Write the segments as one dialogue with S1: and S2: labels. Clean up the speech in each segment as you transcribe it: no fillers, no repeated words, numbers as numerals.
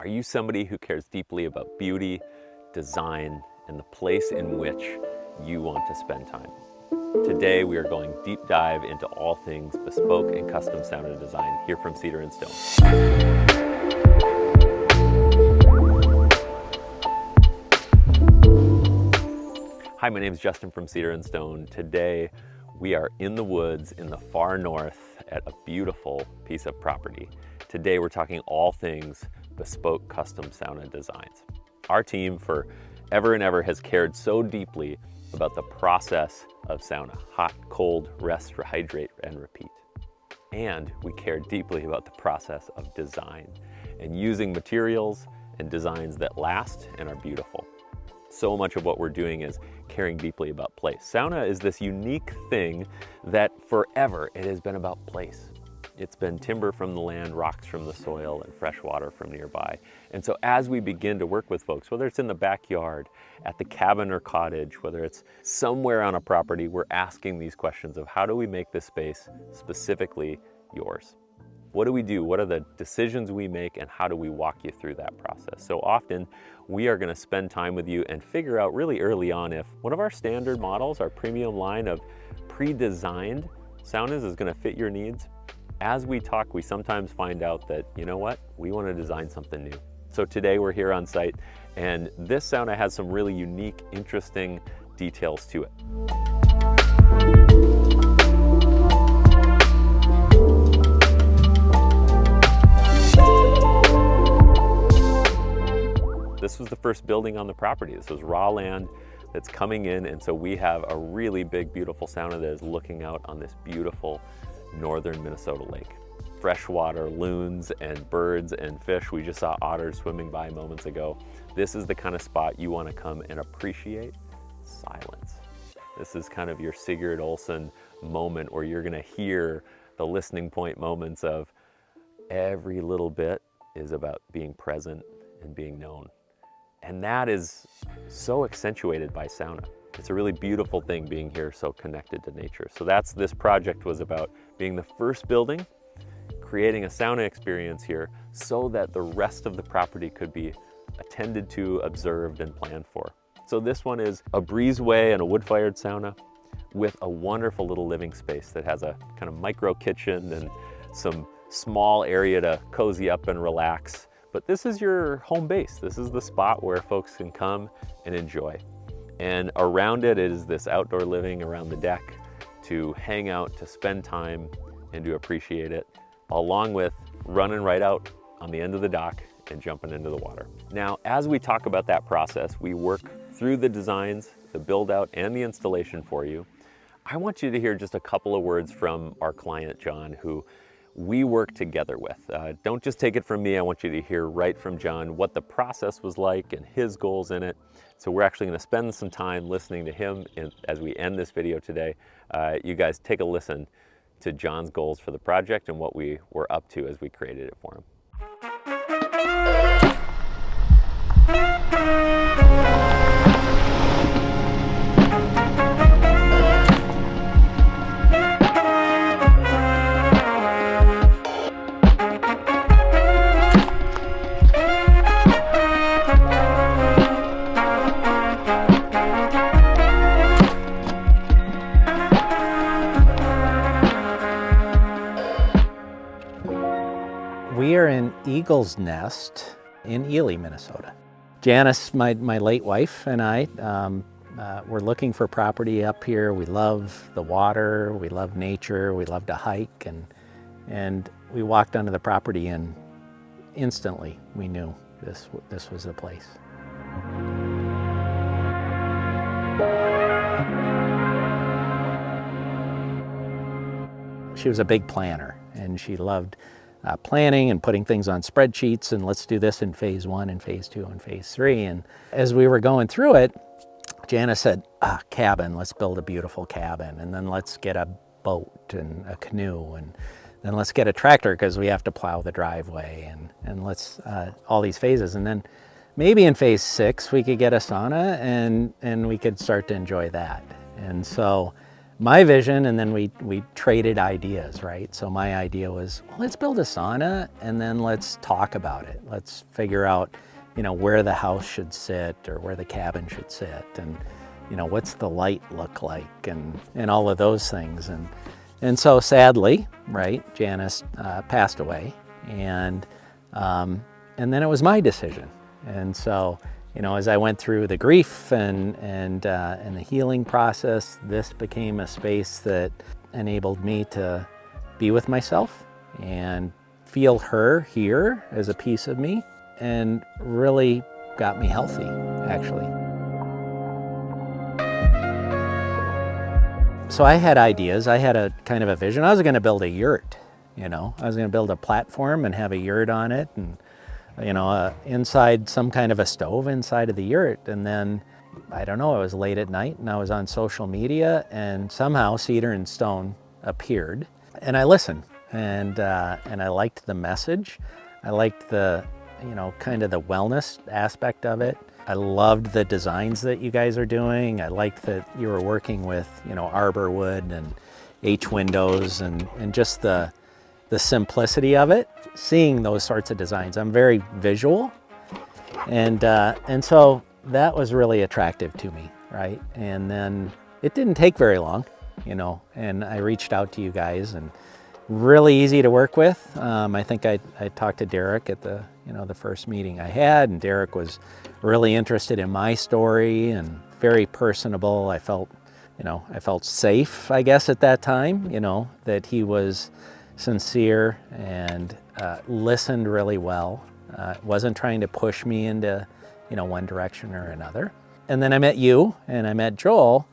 S1: Are you somebody who cares deeply about beauty, design, and the place in which you want to spend time? Today we are going deep dive into all things bespoke and custom sauna design here from Cedar and Stone. Hi, my name is Justin from Cedar and Stone. Today we are in the woods in the far north at a beautiful piece of property. Today we're talking all things bespoke custom sauna designs. Our team forever and ever has cared so deeply about the process of sauna: hot, cold, rest, rehydrate, and repeat. And we care deeply about the process of design and using materials and designs that last and are beautiful. So much of what we're doing is caring deeply about place. Sauna is this unique thing that forever it has been about place. It's been timber from the land, rocks from the soil, and fresh water from nearby. And so as we begin to work with folks, whether it's in the backyard, at the cabin or cottage, whether it's somewhere on a property, we're asking these questions of how do we make this space specifically yours? What do we do? What are the decisions we make, and how do we walk you through that process? So often we are going to spend time with you and figure out really early on if one of our standard models, our premium line of pre-designed saunas, is going to fit your needs. As we talk, we sometimes find out that, you know what, we want to design something new. So today we're here on site, and this sauna has some really unique, interesting details to it. This was the first building on the property. This was raw land that's coming in, and so we have a really big, beautiful sauna that is looking out on this beautiful northern Minnesota lake. Freshwater loons and birds and fish. We just saw otters swimming by moments ago. This is the kind of spot you want to come and appreciate silence. This is kind of your Sigurd Olsen moment where you're going to hear the listening point moments of every little bit is about being present and being known. And that is so accentuated by sauna. It's a really beautiful thing being here so connected to nature. So that's this project was about, being the first building, creating a sauna experience here so that the rest of the property could be attended to, observed, and planned for. So this one is a breezeway and a wood-fired sauna with a wonderful little living space that has a kind of micro kitchen and some small area to cozy up and relax. But this is your home base. This is the spot where folks can come and enjoy. And around it is this outdoor living around the deck to hang out, to spend time, and to appreciate it, along with running right out on the end of the dock and jumping into the water. Now, as we talk about that process, we work through the designs, the build out, and the installation for you. I want you to hear just a couple of words from our client, John, who we work together with. Don't just take it from me. I want you to hear right from John what the process was like and his goals in it. So we're actually going to spend some time listening to him as we end this video today. You guys take a listen to John's goals for the project and what we were up to as we created it for him.
S2: We are in Eagle's Nest in Ely, Minnesota. Janice, my late wife, and I, we're looking for property up here. We love the water, we love nature, we love to hike, and we walked onto the property and instantly we knew this was the place. She was a big planner, and she loved planning and putting things on spreadsheets, and let's do this in phase 1 and phase 2 and phase 3. And as we were going through it, Janice said, cabin, let's build a beautiful cabin, and then let's get a boat and a canoe, and then let's get a tractor because we have to plow the driveway, and let's, all these phases. And then maybe in phase 6 we could get a sauna and we could start to enjoy that. And so my vision, and then we traded ideas, right? So my idea was, well, let's build a sauna and then let's talk about it. Let's figure out, where the house should sit or where the cabin should sit, and what's the light look like, and all of those things. And so sadly, right, Janice passed away, and then it was my decision. And so, as I went through the grief and the healing process, this became a space that enabled me to be with myself and feel her here as a piece of me, and really got me healthy, actually. So I had ideas. I had a kind of a vision. I was going to build a yurt, I was going to build a platform and have a yurt on it, and inside some kind of a stove inside of the yurt. And then, I don't know, it was late at night and I was on social media, and somehow Cedar and Stone appeared, and I listened, and I liked the message. I liked the, kind of the wellness aspect of it. I loved the designs that you guys are doing. I liked that you were working with, arbor wood and H windows, and just the simplicity of it, seeing those sorts of designs. I'm very visual, and so that was really attractive to me, right? And then it didn't take very long, and I reached out to you guys, and really easy to work with. I think I talked to Derek at the first meeting I had, and Derek was really interested in my story and very personable. I felt safe, I guess, at that time, that he was sincere and listened really well. Wasn't trying to push me into, one direction or another. And then I met you and I met Joel,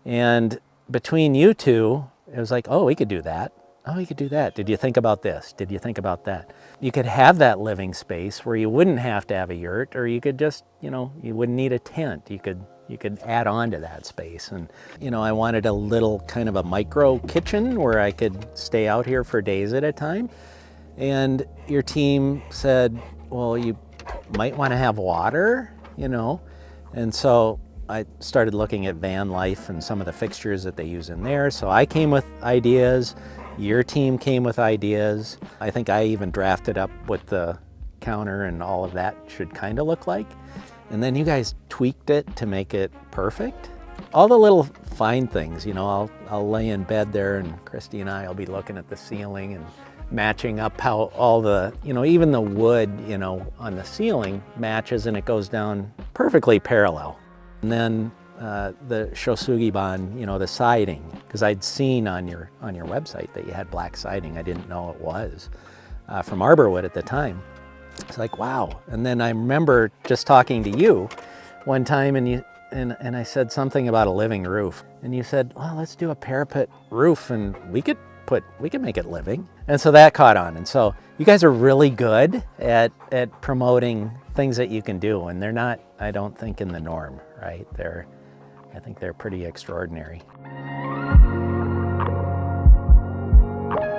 S2: and between you two, it was like, oh, we could do that. Oh, we could do that. Did you think about this? Did you think about that? You could have that living space where you wouldn't have to have a yurt, or you could just, you wouldn't need a tent. You could add on to that space. And, I wanted a little kind of a micro kitchen where I could stay out here for days at a time. And your team said, well, you might want to have water, And so I started looking at van life and some of the fixtures that they use in there. So I came with ideas. Your team came with ideas. I think I even drafted up what the counter and all of that should kind of look like. And then you guys tweaked it to make it perfect. All the little fine things, I'll lay in bed there, and Christy and I will be looking at the ceiling and matching up how all the, even the wood, on the ceiling matches, and it goes down perfectly parallel. And then the shosugiban, the siding, because I'd seen on your website that you had black siding. I didn't know it was from Arborwood at the time. It's like, wow. And then I remember just talking to you one time, and I said something about a living roof, and you said, well, let's do a parapet roof, and we could make it living. And so that caught on. And so you guys are really good at promoting things that you can do, and they're not, I don't think, in the norm, right? I think they're pretty extraordinary.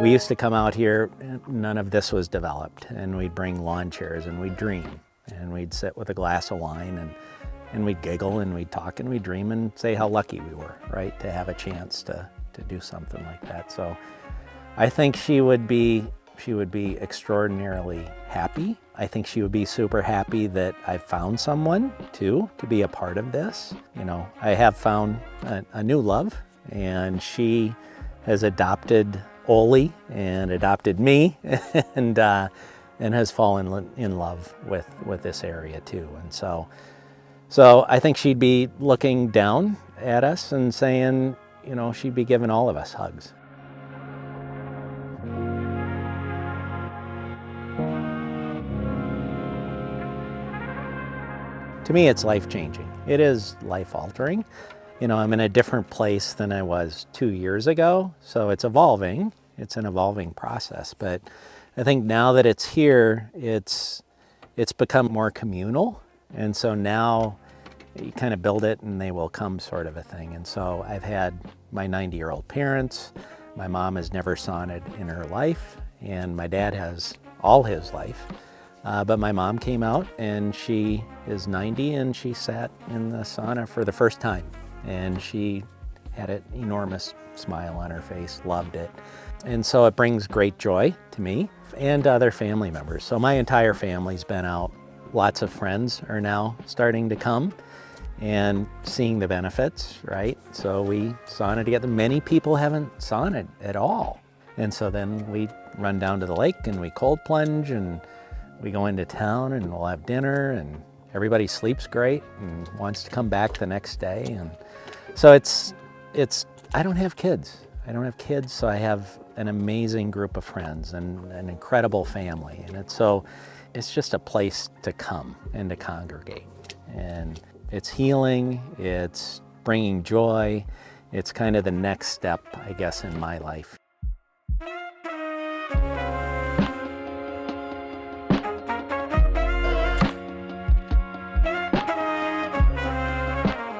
S2: We used to come out here, none of this was developed, and we'd bring lawn chairs and we'd dream, and we'd sit with a glass of wine, and we'd giggle and we'd talk and we'd dream and say how lucky we were, right, to have a chance to do something like that. So I think she would be extraordinarily happy. I think she would be super happy that I found someone too to be a part of this. I have found a new love, and she has adopted Oli and adopted me, and has fallen in love with this area too. And so I think she'd be looking down at us and saying, she'd be giving all of us hugs. To me, it's life-changing. It is life-altering. I'm in a different place than I was 2 years ago, so it's evolving. It's an evolving process, but I think now that it's here, it's become more communal, and so now you kind of build it and they will come sort of a thing. And so I've had my 90-year-old parents. My mom has never sauned in her life, and my dad has all his life. But my mom came out, and she is 90, and she sat in the sauna for the first time. And she had an enormous smile on her face, loved it. And so it brings great joy to me and other family members. So my entire family's been out. Lots of friends are now starting to come and seeing the benefits, right? So we sauna together. Many people haven't sauna'd at all. And so then we run down to the lake and we cold plunge and we go into town and we'll have dinner and everybody sleeps great and wants to come back the next day. And so I don't have kids. So I have an amazing group of friends and an incredible family. And it's just a place to come and to congregate. And it's healing, it's bringing joy. It's kind of the next step, I guess, in my life.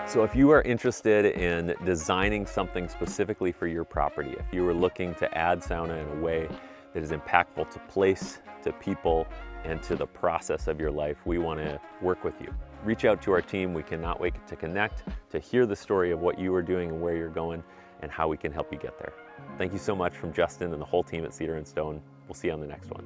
S1: So if you are interested in designing something specifically for your property, if you were looking to add sauna in a way that is impactful to place, to people, and to the process of your life, we want to work with you. Reach out to our team. We cannot wait to connect, to hear the story of what you are doing and where you're going and how we can help you get there. Thank you so much from Justin and the whole team at Cedar & Stone. We'll see you on the next one.